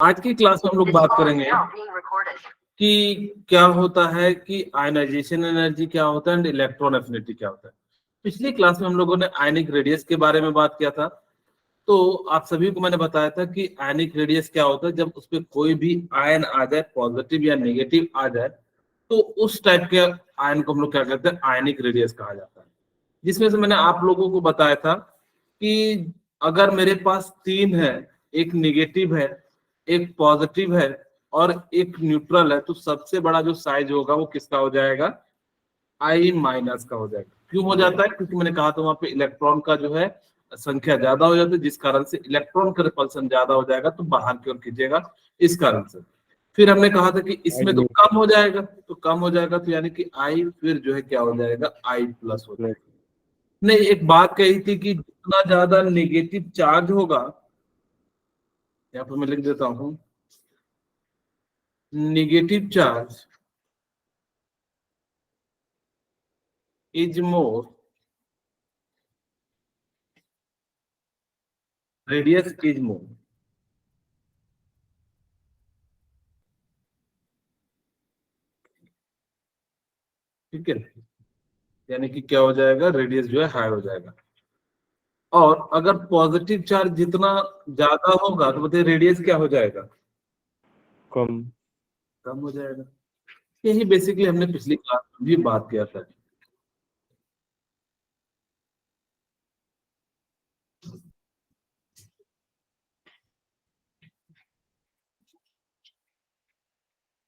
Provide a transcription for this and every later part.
आज की क्लास में हम लोग बात करेंगे कि क्या होता है कि आयनाइजेशन एनर्जी क्या होता है एंड इलेक्ट्रॉन एफिनिटी क्या होता है। पिछली क्लास में हम लोगों ने आयनिक रेडियस के बारे में बात किया था। तो आप सभी को मैंने बताया था कि आयनिक रेडियस क्या होता है, जब उस पर कोई भी आयन आ जाए, पॉजिटिव या नेगेटिव आ जाए, तो उस टाइप के आयन को हम लोग क्या कहते हैं, आयनिक रेडियस कहा जाता है। जिसमें से मैंने आप लोगों को बताया था कि अगर मेरे पास तीन है, एक नेगेटिव है, एक पॉजिटिव है और एक न्यूट्रल है, तो सबसे बड़ा जो साइज होगा वो किसका हो जाएगा, आई माइनस का हो जाएगा। क्यों हो जाता है? क्योंकि मैंने कहा था वहां पे इलेक्ट्रॉन का जो है संख्या ज्यादा हो जाती है, जिस कारण से इलेक्ट्रॉन का रिपल्सन ज्यादा हो जाएगा, तो बाहर की ओर खींचेगा, इस कारण से। फिर हमने कहा था कि इसमें तो कम हो जाएगा, तो कम हो जाएगा तो यानी कि आई फिर जो है क्या हो जाएगा, आई प्लस हो जाएगा। नहीं, एक बात कही थी कि जितना ज्यादा नेगेटिव चार्ज होगा, यहाँ पर मैं लिख देता हूं, negative charge is more, radius is more. ठीक है, यानी कि क्या हो जाएगा, रेडियस जो है हाई हो जाएगा। और अगर पॉजिटिव चार्ज जितना ज्यादा होगा तो बताइए रेडियस क्या हो जाएगा, कम कम हो जाएगा। यही बेसिकली हमने पिछली क्लास में भी बात किया था।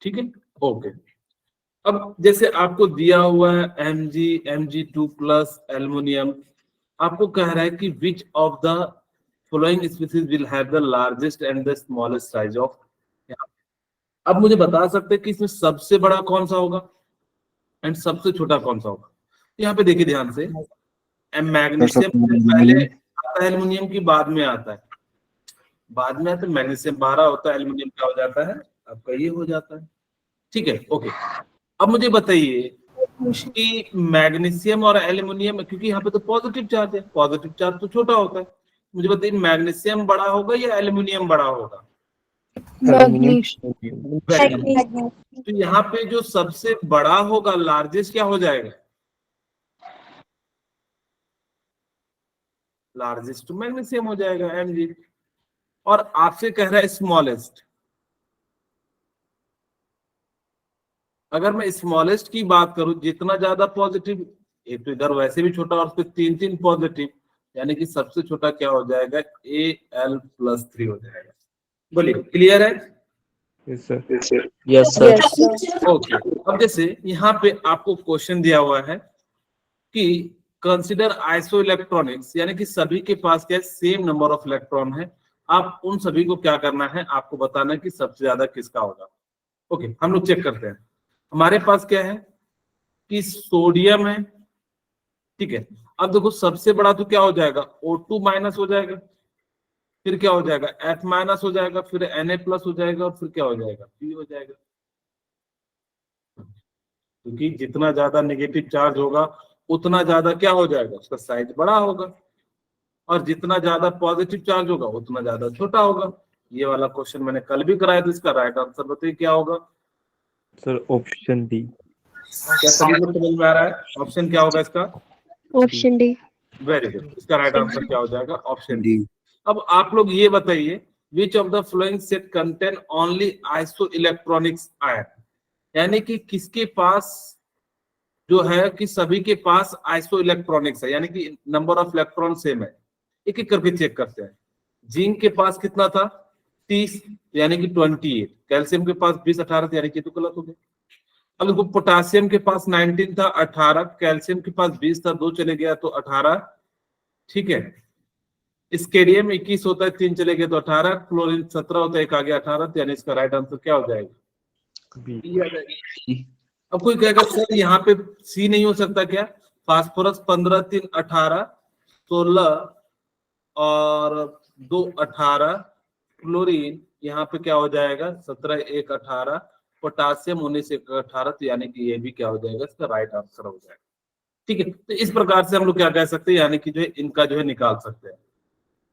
ठीक है, ओके। अब जैसे आपको दिया हुआ है Mg2+ एल्युमिनियम, आपको कह रहा है कि which of the following species will have the largest and the smallest size of. अब मुझे बता सकते हैं कि इसमें सबसे बड़ा कौन सा होगा एंड सबसे छोटा कौन सा होगा। यहाँ पे देखिए ध्यान से, मैग्नीशियम पहले आता है, एल्युमिनियम की बाद में आता है, बाद में आता है मैग्नीशियम, 12 होता है, एल्युमिनियम क्या हो जाता है, आपका ये हो जाता है। ठीक है, ओके। अब मुझे बताइए कि मैग्नीशियम और एल्युमिनियम, क्योंकि यहाँ पे तो पॉजिटिव चार्ज है, पॉजिटिव चार्ज तो छोटा होता है, मुझे बताइए मैग्नीशियम बड़ा होगा या एल्युमिनियम बड़ा होगा। तो यहाँ पे जो सबसे बड़ा होगा, लार्जेस्ट क्या हो जाएगा, लार्जेस्ट तो मैग्नीशियम हो जाएगा, Mg। और आपसे कह रहा है स्मॉलेस्ट। अगर मैं स्मॉलेस्ट की बात करूं, जितना ज्यादा पॉजिटिव, एक तो इधर वैसे भी छोटा और फिर तीन तीन पॉजिटिव, यानी कि सबसे छोटा क्या हो जाएगा, Al+3 हो जाएगा। बोलिए, क्लियर है? Yes sir. Yes sir. Okay. अब जैसे यहाँ पे आपको क्वेश्चन दिया हुआ है कि कंसिडर आइसो इलेक्ट्रॉनिक्स, यानी कि सभी के पास क्या सेम नंबर ऑफ इलेक्ट्रॉन है। आप उन सभी को क्या करना है, आपको बताना है कि सबसे ज्यादा किसका होगा। ओके, हम लोग चेक करते हैं। हमारे पास क्या है कि सोडियम है, ठीक है। अब देखो सबसे बड़ा तो क्या हो जाएगा, O2- हो जाएगा, फिर क्या हो जाएगा, F- हो जाएगा, फिर Na+ हो जाएगा, और फिर क्या हो जाएगा, P हो जाएगा। क्योंकि जितना ज्यादा नेगेटिव चार्ज होगा उतना ज्यादा क्या हो जाएगा, उसका साइज बड़ा होगा, और जितना ज्यादा पॉजिटिव चार्ज होगा उतना ज्यादा छोटा होगा। ये वाला क्वेश्चन मैंने कल भी कराया था, इसका राइट आंसर बताइए क्या होगा। Sir option D. क्या सभी को समझ में आ रहा है? ऑप्शन क्या होगा इसका, ऑप्शन डी। Very good. इसका राइट आंसर क्या हो जाएगा, ऑप्शन डी। अब आप लोग ये बताइए, which of the flowing set contain only iso electronics ion, यानी कि किसके पास जो है कि सभी के पास आइसो इलेक्ट्रॉनिक्स है, यानी कि नंबर ऑफ इलेक्ट्रॉन सेम है। एक एक करके चेक करते हैं। जिंक के पास कितना था, 30, यानी कि 28। कैल्शियम के पास 20, 18, यानी कि तो गलत हो गया। अब देखो पोटासियम के पास 19 था, 18। कैल्शियम के पास 20 था, 2 चले गया तो 18। ठीक है। स्केरियम 21 होता है, 3 चले गए तो 18। क्लोरीन 17 होता है, 1 आ गया 18। तो यानी इसका राइट आंसर क्या हो जाएगा, बी आ जाएगा। अब कोई कहेगा सर यहाँ पे सी नहीं हो सकता क्या, फास्फोरस 15, 3, 18, 16 और 2, 18। क्लोरीन यहाँ पे क्या हो जाएगा, 17, 1, 18। पोटासियम 19, 1, 18। तो यानी कि ये भी क्या हो जाएगा, इसका राइट आंसर हो जाएगा। ठीक है, तो इस प्रकार से हम लोग क्या कह सकते हैं, यानी कि जो है इनका जो है निकाल सकते हैं।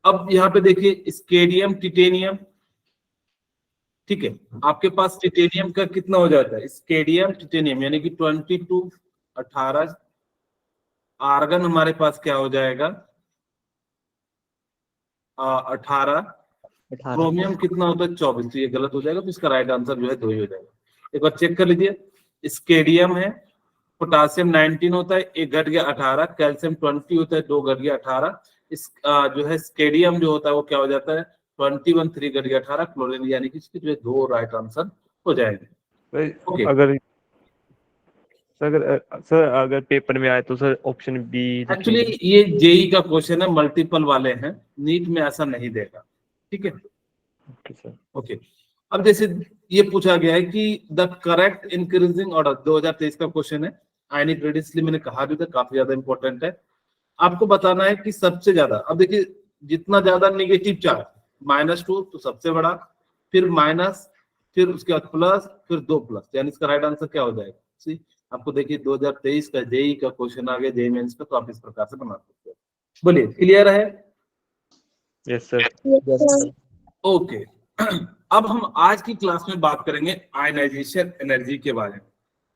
अब यहाँ पे देखिए स्केडियम, टिटेनियम, ठीक है, आपके पास टिटेनियम का कितना हो जाता है, स्केडियम टिटेनियम यानी कि 22 18, आर्गन हमारे पास क्या हो जाएगा 18, क्रोमियम कितना होता है 24, तो ये गलत हो जाएगा, तो इसका राइट आंसर जो है 2 ही हो जाएगा। एक बार चेक कर लीजिए, स्केडियम है, पोटासियम 19 होता है, एक घट गया 18, कैल्शियम 20 होता है, 2 घट गया 18, इस जो है स्केडियम जो होता है वो क्या हो जाता है 21, 3 घट गया 18, क्लोरीन, यानी कि इसके जो है 2 राइट आंसर हो जाएंगे। सर ओके, सर अगर पेपर में आए तो सर ऑप्शन बी एक्चुअली ये जेई का क्वेश्चन है, मल्टीपल वाले हैं, नीट में ऐसा नहीं देगा, ठीक है। Okay sir. ओके, अब जैसे ये पूछा गया है कि द करेक्ट इंक्रीजिंग ऑर्डर, 2023 का क्वेश्चन है, आयनिक रेडियस, इसलिए मैंने कहा भी था काफी ज्यादा इंपॉर्टेंट है। आपको बताना है कि सबसे ज्यादा, अब देखिए जितना ज्यादा नेगेटिव चार्ज -2 तो सबसे बड़ा, फिर माइनस, फिर उसके बाद प्लस, फिर 2 प्लस, यानी इसका राइट आंसर क्या हो जाएगा। सी आपको देखिए 2023 का जेई का क्वेश्चन आ गया, जेई मेंस का, तो आप इस प्रकार से बना सकते हो। बोलिए, क्लियर है? Yes sir. Yes, sir. Okay, अब हम आज की क्लास में बात करेंगे आयनाइजेशन एनर्जी के बारे में।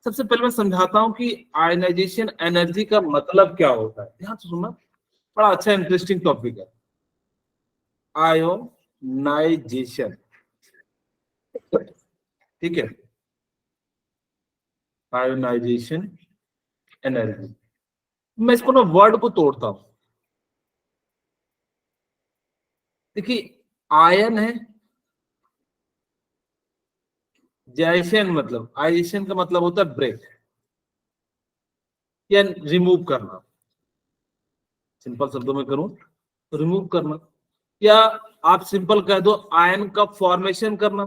सबसे पहले मैं समझाता हूं कि आयनाइजेशन एनर्जी का मतलब क्या होता है, ध्यान से सुनना, बड़ा अच्छा इंटरेस्टिंग टॉपिक है। आयोनाइजेशन, ठीक है, आयोनाइजेशन एनर्जी, मैं इसको ना वर्ड को तोड़ता हूं। देखिए आयन है, जैशन मतलब, आइजेशन का मतलब होता है ब्रेक या रिमूव करना, सिंपल शब्दों में करूं तो रिमूव करना, या आप सिंपल कह दो आयन का फॉर्मेशन करना।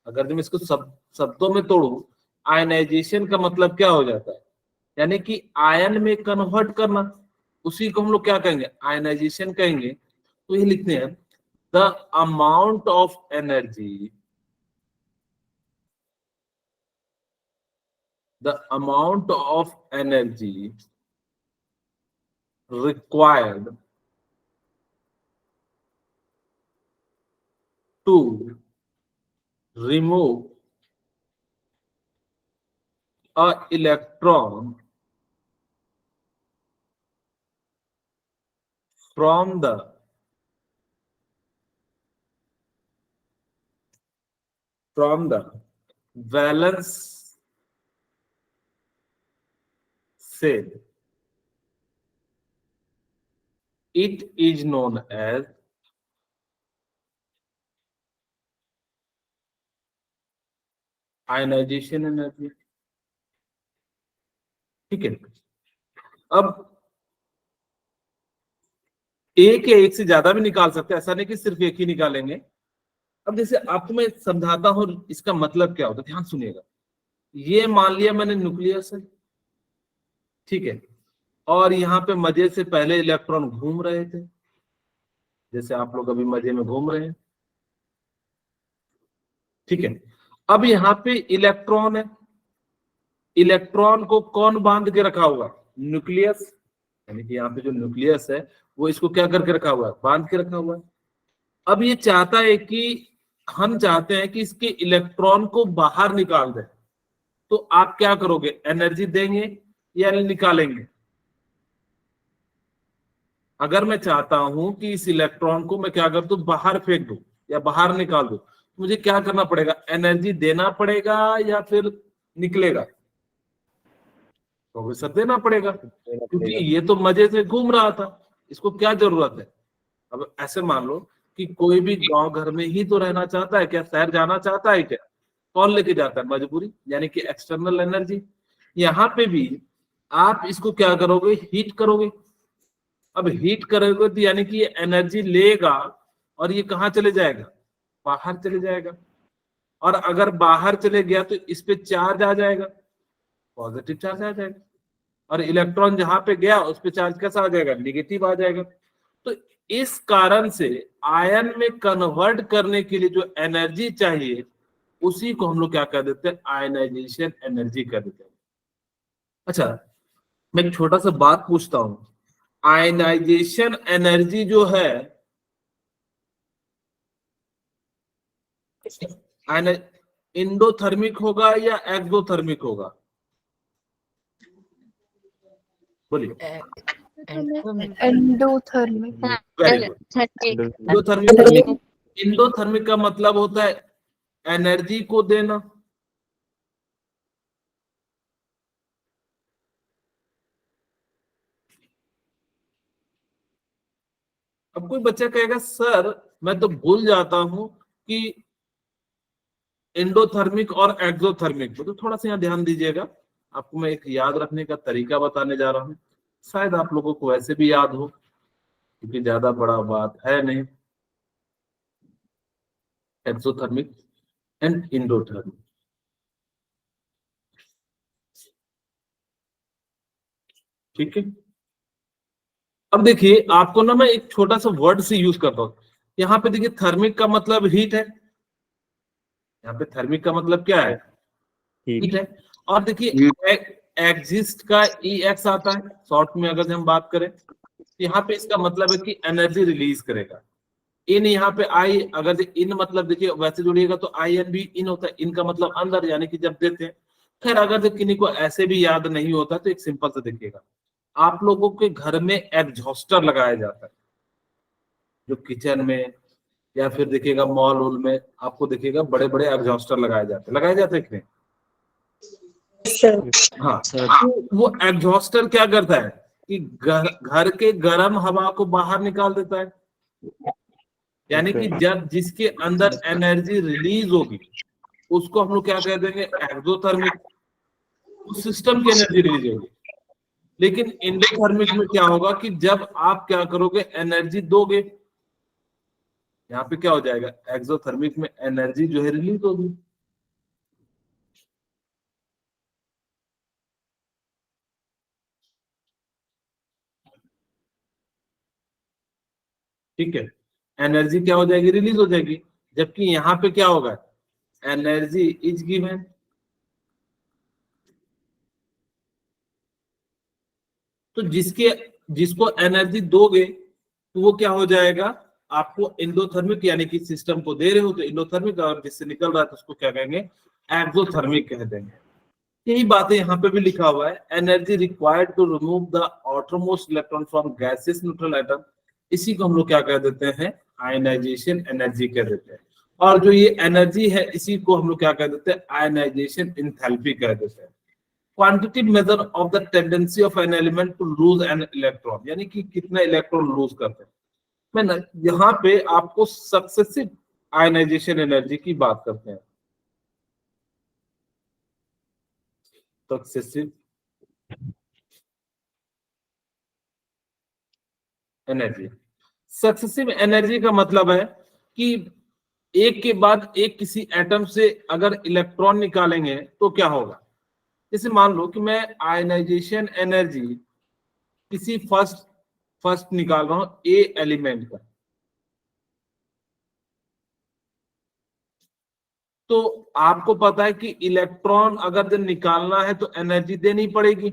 अगर मैं इसको शब्दों में तोड़ू, आयनाइजेशन का मतलब क्या हो जाता है, यानी कि आयन में कन्वर्ट करना, उसी को हम लोग क्या कहेंगे आयनाइजेशन कहेंगे। तो ये लिखते हैं the amount of energy, the amount of energy required to remove a electron from the valence shell, it is known as ionization energy, ठीक है। अब एक या एक से ज्यादा भी निकाल सकते हैं, ऐसा नहीं कि सिर्फ एक ही निकालेंगे। अब जैसे आपको मैं समझाता हूं इसका मतलब क्या होता है, ध्यान सुनिएगा। ये मान लिया मैंने न्यूक्लियस है, ठीक है, और यहाँ पे मजे से पहले इलेक्ट्रॉन घूम रहे थे, जैसे आप लोग अभी मजे में घूम रहे हैं, ठीक है। अब यहाँ पे इलेक्ट्रॉन है, इलेक्ट्रॉन को कौन बांध के रखा हुआ, न्यूक्लियस, यानी कि यहाँ पे जो न्यूक्लियस है वो इसको क्या करके रखा हुआ है, बांध के रखा हुआ है। अब ये चाहता है कि हम चाहते हैं कि इसके इलेक्ट्रॉन को बाहर निकाल दें, तो आप क्या करोगे, एनर्जी देंगे या निकालेंगे। अगर मैं चाहता हूं कि इस इलेक्ट्रॉन को मैं क्या कर दूं, बाहर फेंक दूं या बाहर निकाल दूं, तो मुझे क्या करना पड़ेगा, एनर्जी देना पड़ेगा या फिर निकलेगा, तो सर देना पड़ेगा, क्योंकि ये तो मजे से घूम रहा था, इसको क्या जरूरत है। अब ऐसे मान लो कि कोई भी गांव घर में ही तो रहना चाहता है, क्या शहर जाना चाहता है क्या, कौन लेके जाता है, मजबूरी, यानी कि एक्सटर्नल एनर्जी। यहाँ पे भी आप इसको क्या करोगे, हीट करोगे। अब हीट करोगे तो यानी कि ये एनर्जी लेगा और ये कहाँ चले जाएगा, बाहर चले जाएगा, और अगर बाहर चले गया तो इस पे चार्ज आ जाएगा, पॉजिटिव चार्ज आ जाएगा, और इलेक्ट्रॉन जहां पे गया उस पे चार्ज कैसा आ जाएगा, निगेटिव आ जाएगा। तो इस कारण से आयन में कन्वर्ट करने के लिए जो एनर्जी चाहिए उसी को हम लोग क्या कर देते हैं, आयनाइजेशन एनर्जी कर देते हैं। अच्छा, मैं एक छोटा सा बात पूछता हूं, आयनाइजेशन एनर्जी जो है इंडोथर्मिक होगा या एक्सोथर्मिक होगा? बोलिए। Endothermic. Very good. Endothermic, endothermic का मतलब होता है एनर्जी को देना। अब कोई बच्चा कहेगा सर मैं तो भूल जाता हूं कि एंडोथर्मिक और एक्सोथर्मिक, तो थोड़ा सा यहाँ ध्यान दीजिएगा। आपको मैं एक याद रखने का तरीका बताने जा रहा हूँ, शायद आप लोगों को वैसे भी याद हो, क्योंकि ज्यादा बड़ा बात है नहीं। एक्सोथर्मिक एंड इंडोथर्मिक, ठीक है। अब देखिए आपको ना मैं एक छोटा सा वर्ड से यूज करता हूँ। यहाँ पे देखिए थर्मिक का मतलब हीट है, यहाँ पे थर्मिक का मतलब क्या है? हीट है। और देखिए एग्जिस्ट का ई एक्स आता है शॉर्ट में, अगर हम बात करें तो यहाँ पे इसका मतलब है कि एनर्जी रिलीज करेगा। इन यहाँ पे आई, अगर इन मतलब देखिए वैसे जोड़िएगा तो आई एन भी इन होता है, इन का मतलब अंदर, यानी कि जब देते हैं। खैर अगर किन्हीं को ऐसे भी याद नहीं होता तो एक सिंपल से देखिएगा, आप लोगों के घर में एग्जॉस्टर लगाया जाता है, जो किचन में या फिर देखिएगा मॉल वॉल में आपको देखिएगा बड़े बड़े एग्जॉस्टर लगाए जाते हैं कि नहीं? हाँ, तो वो एग्जॉस्टर क्या करता है कि घर के गर्म हवा को बाहर निकाल देता है। यानी कि जब जिसके अंदर एनर्जी रिलीज होगी उसको हम लोग क्या कह देंगे? एक्सोथर्मिक। उस सिस्टम की एनर्जी रिलीज होगी। लेकिन इंडोथर्मिक में क्या होगा कि जब आप क्या करोगे, एनर्जी दोगे, यहाँ पे क्या हो जाएगा? एक्सोथर्मिक में एनर्जी जो है रिलीज होगी। ठीक है, एनर्जी क्या हो जाएगी? रिलीज हो जाएगी। जबकि यहाँ पे क्या होगा? Energy is given. तो जिसको एनर्जी दोगे तो वो क्या हो जाएगा? आपको इंडोथर्मिक, यानी कि सिस्टम को दे रहे हो तो इंडोथर्मिक, और जिससे निकल रहा है तो उसको क्या कहेंगे? एक्सोथर्मिक कह देंगे। यही बातें यहाँ पे भी लिखा हुआ है, energy required to remove the outermost electron from gaseous neutral atom. इसी को हम लोग क्या कह देते हैं? आयनाइजेशन एनर्जी कह देते हैं। और जो ये एनर्जी है इसी को हम लोग क्या कह देते हैं? आयनाइजेशन एंथैल्पी कह देते हैं। Quantitative measure of the tendency of an element to lose an electron, यानी कि कितना इलेक्ट्रॉन लूज करते हैं। मैं यहाँ पे आपको सक्सेसिव आयनाइजेशन एनर्जी की बात करते हैं। सक्सेसिव एनर्जी, सक्सेसिव एनर्जी का मतलब है कि एक के बाद एक किसी एटम से अगर इलेक्ट्रॉन निकालेंगे तो क्या होगा। जैसे मान लो कि मैं आयनाइजेशन एनर्जी किसी फर्स्ट निकाल रहा हूं ए एलिमेंट का, तो आपको पता है कि इलेक्ट्रॉन अगर जब निकालना है तो एनर्जी देनी पड़ेगी।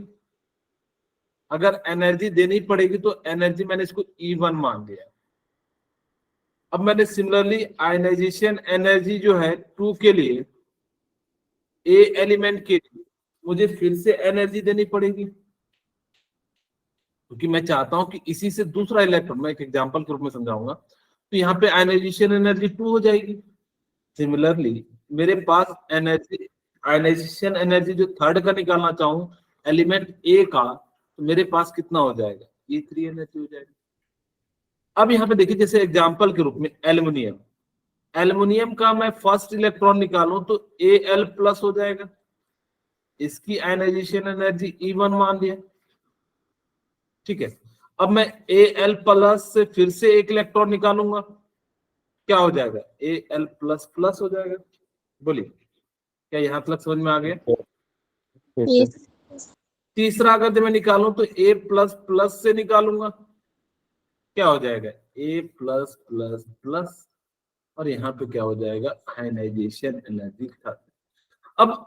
अगर एनर्जी देनी पड़ेगी तो एनर्जी मैंने इसको E1 मान लिया। अब मैंने सिमिलरली आयनाइजेशन एनर्जी जो है 2 के लिए, ए एलिमेंट के लिए मुझे फिर से एनर्जी देनी पड़ेगी, क्योंकि मैं चाहता हूं कि इसी से दूसरा इलेक्ट्रॉन, मैं एक एग्जांपल के रूप में समझाऊंगा, तो यहाँ पे आयनाइजेशन एनर्जी 2 हो जाएगी। सिमिलरली मेरे पास एनर्जी, आयनाइजेशन एनर्जी जो थर्ड का निकालना चाहूं एलिमेंट ए का, तो मेरे पास कितना हो जाएगा? E3 एनर्जी हो जाएगी। अब यहाँ पे देखिए जैसे एग्जांपल के रूप में एल्युमिनियम, एल्युमिनियम का मैं फर्स्ट इलेक्ट्रॉन निकालूं तो Al प्लस हो जाएगा, इसकी आयनाइजेशन एनर्जी E1 मान लिया। ठीक है, अब मैं Al प्लस से फिर से एक इलेक्ट्रॉन निकालूंगा, क्या हो जाएगा? Al प्लस प्लस हो जाएगा। बोलिए, क्या यहाँ तक समझ में आ गया? Yes. तीसरा अगर मैं निकालूं तो A प्लस प्लस से निकालूंगा, क्या हो जाएगा? A प्लस प्लस प्लस, और यहाँ पे क्या हो जाएगा? आयनाइजेशन एनर्जी था। अब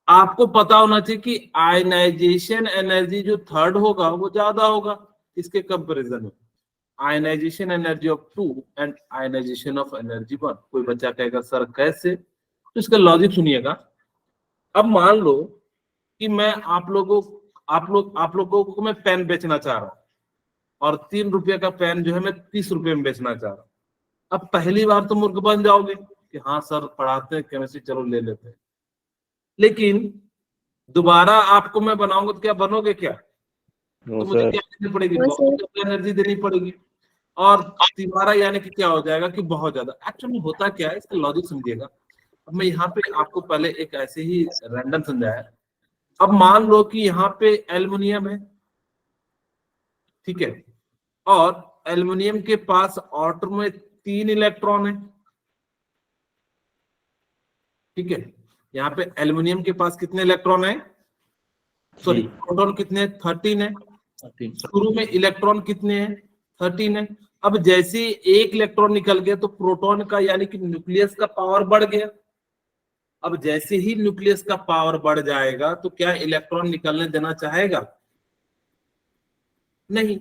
आपको पता होना चाहिए कि आयनाइजेशन एनर्जी जो थर्ड होगा वो ज्यादा होगा इसके कंपैरिजन में। Ionization energy of 2 and ionization of energy 1। कोई बच्चा कहेगा सर कैसे, तो इसका लॉजिक सुनिएगा। अब मान लो कि मैं आप लोगों को मैं पेन बेचना चाह रहा हूं और 3 रुपये का पेन जो है मैं 30 रुपये में बेचना चाह रहा हूं। अब पहली बार तो मूर्ख बन जाओगे कि हाँ सर पढ़ाते हैं केमिस्ट्री, चलो ले लेते हैं। लेकिन दोबारा आपको मैं बनाऊंगा तो क्या बनोगे क्या? नो तो मुझे सर। क्या देनी पड़ेगी, हाँ, बहुत सर। ज्यादा एनर्जी देनी पड़ेगी। और तिबारा यानी कि क्या हो जाएगा कि बहुत ज्यादा। एक्चुअली होता क्या है, इसका लॉजिक समझिएगा। अब मैं यहाँ पे आपको पहले एक ऐसे ही रैंडम समझाया। अब मान लो कि यहाँ पे एल्युमिनियम है, ठीक है, और एल्युमिनियम के पास ऑटो में 3 इलेक्ट्रॉन है, ठीक है। यहाँ पे एल्युमिनियम के पास कितने इलेक्ट्रॉन है, सॉरी प्रोटॉन कितने, 13 है। शुरू में इलेक्ट्रॉन कितने हैं, 13 है। अब जैसे ही एक इलेक्ट्रॉन निकल गया तो प्रोटॉन का यानी कि न्यूक्लियस का पावर बढ़ गया। अब जैसे ही न्यूक्लियस का पावर बढ़ जाएगा तो क्या इलेक्ट्रॉन निकलने देना चाहेगा? नहीं।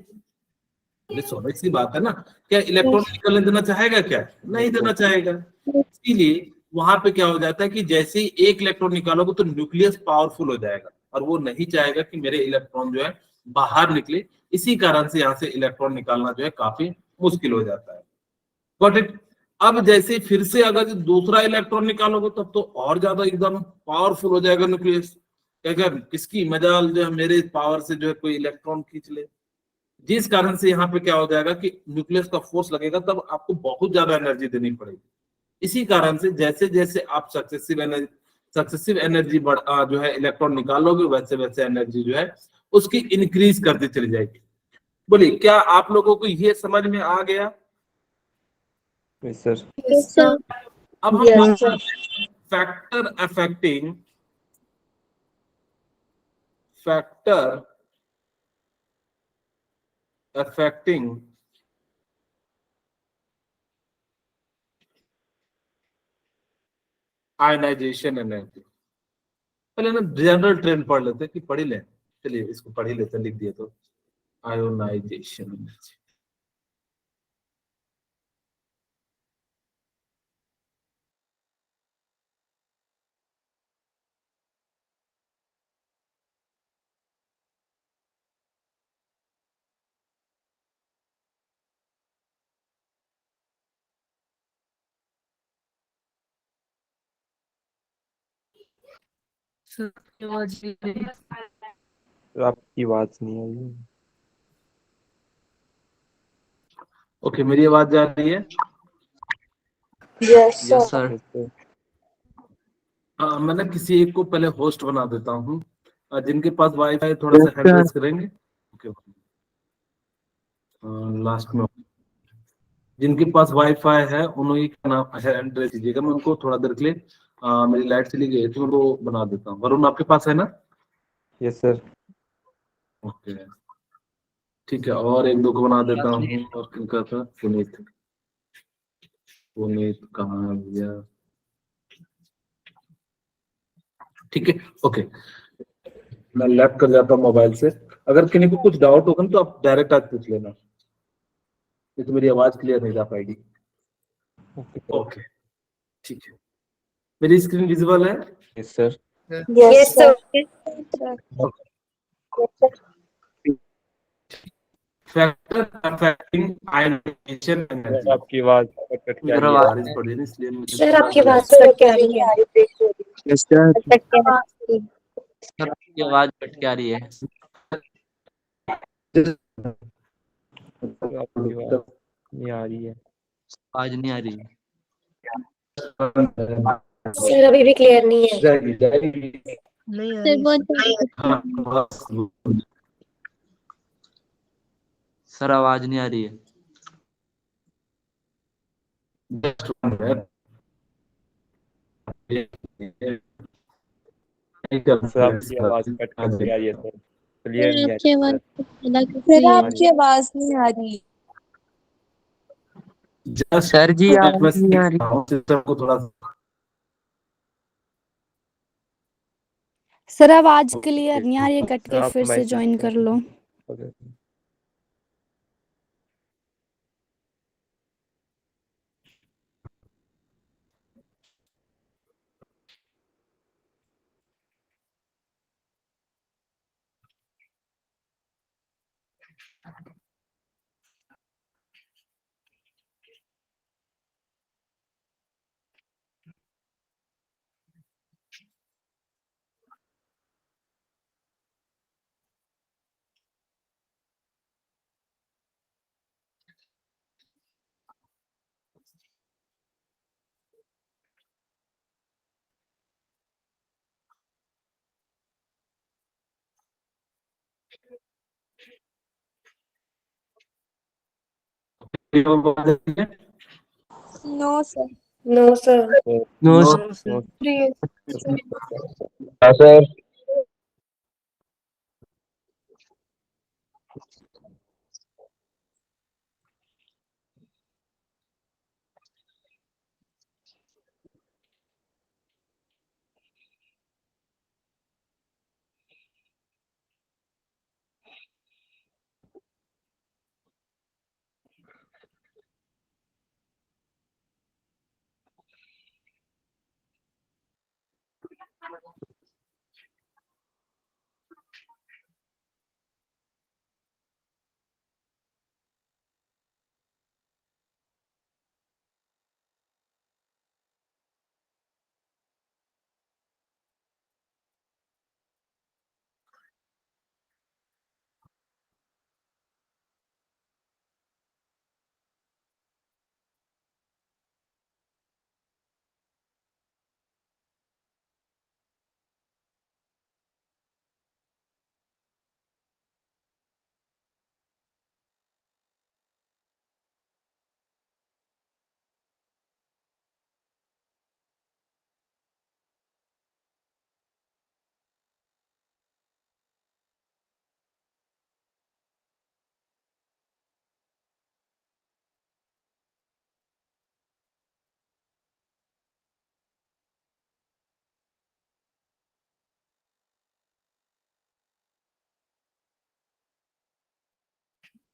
ये स्वाभाविक सी बात है ना, क्या इलेक्ट्रॉन निकलने देना चाहेगा? क्या नहीं देना चाहेगा। इसीलिए वहां पे क्या हो जाता है कि जैसे ही एक इलेक्ट्रॉन निकालोगे तो न्यूक्लियस पावरफुल हो जाएगा और वो नहीं चाहेगा कि मेरे इलेक्ट्रॉन जो है बाहर निकले। इसी कारण से यहाँ से इलेक्ट्रॉन निकालना जो है काफी मुश्किल हो जाता है। Got it. अब जैसे फिर से अगर दूसरा इलेक्ट्रॉन निकालोगे तब तो और ज्यादा एकदम पावरफुल हो जाएगा न्यूक्लियस। अगर किसकी मजाल जो है मेरे पावर से जो है कोई इलेक्ट्रॉन खींच ले, जिस कारण से यहाँ पे क्या हो जाएगा कि न्यूक्लियस का फोर्स लगेगा, तब आपको बहुत ज्यादा एनर्जी देनी पड़ेगी। इसी कारण से जैसे जैसे आप सक्सेसिव एनर्जी जो है इलेक्ट्रॉन निकालोगे वैसे वैसे एनर्जी जो है उसकी इंक्रीज करती चली जाएगी। बोलिए क्या आप लोगों को ये समझ में आ गया? Yes sir. Yes, sir. अब हम Yes, sir. Factor affecting ionization energy. पहले ना जनरल ट्रेंड पढ़ लेते कि पढ़ ही लें। चलिए इसको पढ़ ही लेते, लिख दिए तो आयोनाइजेशन एनर्जी। तो आपकी आवाज नहीं आई। ओके, मेरी आवाज जा रही है? Yes, sir. Yes sir. मैं ना किसी एक को पहले होस्ट बना देता हूँ। जिनके पास वाईफाई थोड़ा सा हैंड रेस करेंगे। ओके, लास्ट में जिनके पास वाईफाई है उन्होंने का नाम हैंड रेस कीजिएगा। मैं उनको थोड़ा देर के लिए मेरी लाइट चली गई थी, उनको बना देता हूँ। वरुण आपके पास है ना? Yes sir. ओके ठीक है, और एक दो को बना देता हूँ। और किनका था? पुनीत। पुनीत कहाँ गया? ठीक है, ओके। मैं लेफ्ट कर जाता हूँ मोबाइल से। अगर किसी को कुछ डाउट होगा ना तो आप डायरेक्ट आज पूछ लेना, तो मेरी आवाज क्लियर नहीं जा पाएगी। ओके ठीक है, मेरी स्क्रीन विजिबल है? Yes sir. Yes, sir. Factor affecting ionization energy. आपकी आवाज कट के आ रही है। बारिश पड़ रही है ना, इसलिए मुझे सर आपकी बात सर क्या रही है? Yes sir. सर आपकी आवाज कट के आ रही है। आपकी आवाज नहीं आ रही है। आवाज नहीं आ रही। अभी भी क्लियर नहीं है। जाएगी जाएगी। सर बहुत हाँ, सर आवाज नहीं आ रही है। just one minute। सर आपकी आवाज कट के आ रही है सर। क्लियर नहीं आ आपकी रही आवाज सर। सर आपकी आवाज नहीं आ रही। Just सर जी मैं आवाज नहीं आ रही। सिस्टम को थोड़ा सर आवाज क्लियर नहीं आ रही है, कट के आप फिर से मैसेज ज्वाइन कर लो। कर- no sir. No sir. No No. Sir. हाँ सर।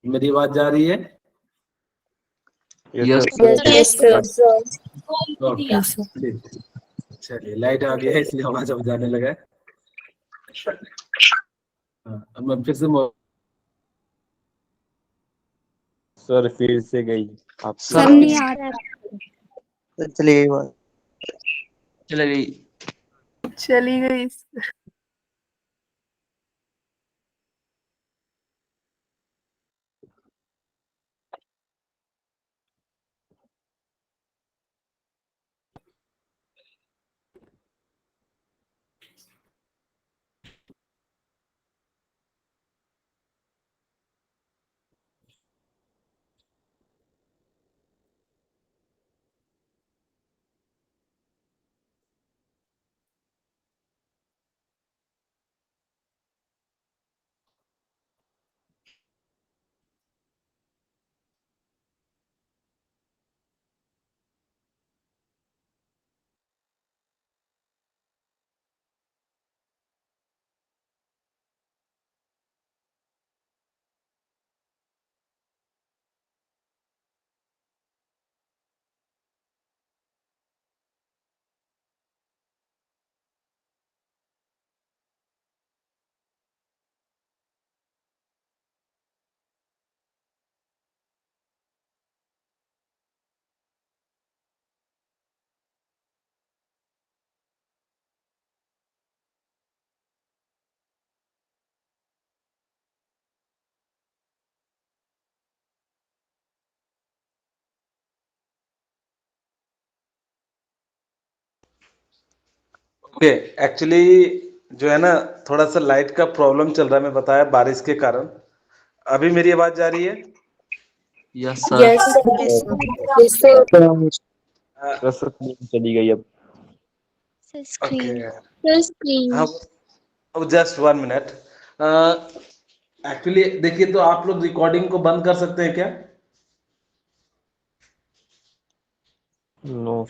मेरी आवाज जा रही है? Yes yes sir. ओके, ठीक। चलिए, लाइट आ गया है इसलिए आवाज अब जाने लगा है। हाँ, अब मैं फिर से सर फिर से गई आप। सर नहीं आ रहा है। चली गई। चली गई। ओके, एक्चुअली जो है ना, थोड़ा सा लाइट का प्रॉब्लम चल रहा है, मैं बताया बारिश के कारण। अभी मेरी आवाज जा रही है? Yes sir. Yes sir. Sir चली गई अब। Okay, screen. हाँ, अब जस्ट 1 मिनट। एक्चुअली देखिए, तो आप लोग रिकॉर्डिंग को बंद कर सकते हैं क्या? नो।